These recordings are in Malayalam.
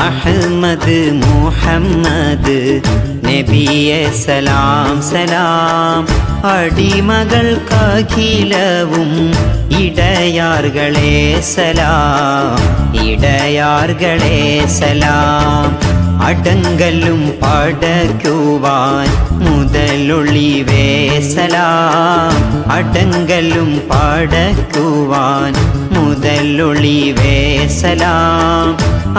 അഹ്മദ് മുഹമ്മദ് നബിയെ സലാം സലാം. അടിമകൾക്കഖിലവും ഇടയാർകളെ സലാം, ഇടയാർകളെ സലാം. അടങ്കലും പടയ്ക്കുവാൻ മുതലൊളിവേ സലാം, അടങ്കലും പടയ്ക്കുവാൻ മുതലൊളിവേ സലാം.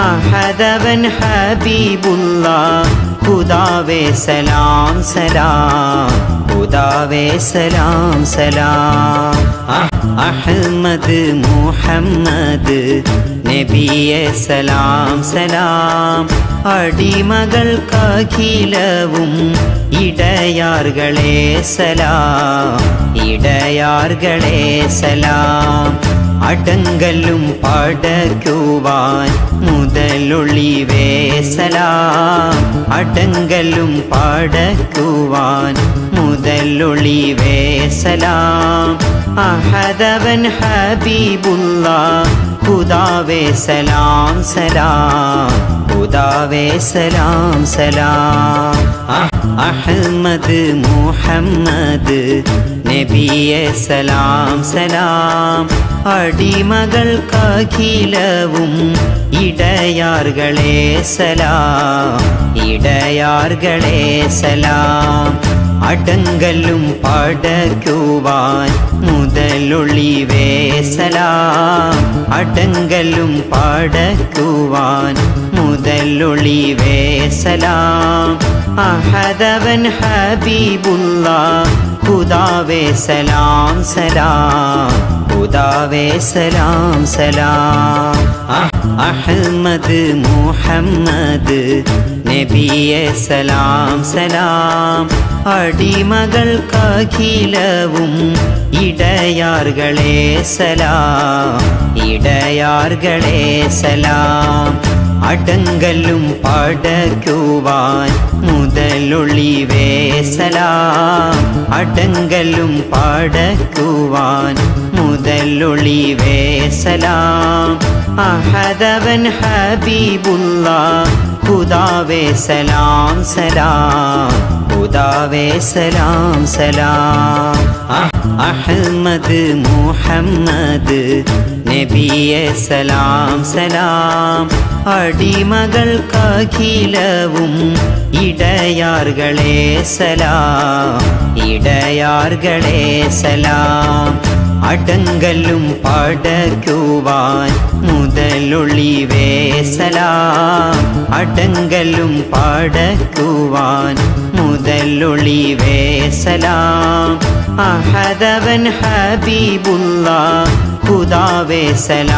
അഹദവൻ ഹബീബുല്ലാഹ് ഖുദാവേ സലാം സലാം, ഖുദാവേ സലാം സലാം. അഹ്മദ് മുഹമ്മദ് നബിയെ സലാം സലാം. അടിമകൾക്കഖിലവും ഇടയാർകളെ സലാം, ഇടയാർകളെ സലാം. അടങ്കലും പടയ്ക്കുവാൻ മുതലൊളിവേ സലാം, അടങ്കലും പടയ്ക്കുവാൻ മുതലൊളിവേ സലാം. അഹദവൻ ഹബീബുല്ലാഹ് ഖുദാവേ സലാം സലാം, ഖുദാവേ സലാം സലാം. അഹ്മദ് മുഹമ്മദ് നബിയെ സലാം സലാം. അടിമകൾക്കഖിലവും ഇടയാർകളെ സലാം, ഇടയാർകളെ സലാം. അടങ്കലും പടയ്ക്കുവാൻ മുതലൊളിവേ സലാം, അടങ്കലും പടയ്ക്കുവാൻ മുതലൊളിവേ സലാം. അഹദവൻ ഹബീബുല്ലാഹ് ഖുദാവേ സലാം സലാം, ഖുദാവേ സലാം സലാം. അഹ്മദ് മുഹമ്മദ് നബിയെ സലാം സലാം. അടിമകൾക്കഖിലവും ഇടയാർകളെ സലാം, ഇടയാർകളെ സലാം. അടങ്കലും പടയ്ക്കുവാൻ മുതലൊളിവേ സലാം, അടങ്കലും പടയ്ക്കുവാൻ മുതലൊളിവേ സലാം. അഹദവൻ ഹബീബുല്ലാഹ് ഖുദാവേ സലാം സലാം, ഖുദാവേ സലാം സലാം. അഹ്മദ് മുഹമ്മദ് നബിയെ സലാം സലാം. അടിമകൾക്കഖിലവും ഇടയാർകളെ സലാം, ഇടയാർകളെ സലാം. അടങ്കലും പടയ്ക്കുവാൻ മുതലൊളിവേ സലാം, അടങ്കലും പടയ്ക്കുവാൻ മുതലൊളിവേ സലാം. അഹദവൻ ഹബീബുല്ലാഹ് ഖുദാവേ സലാം.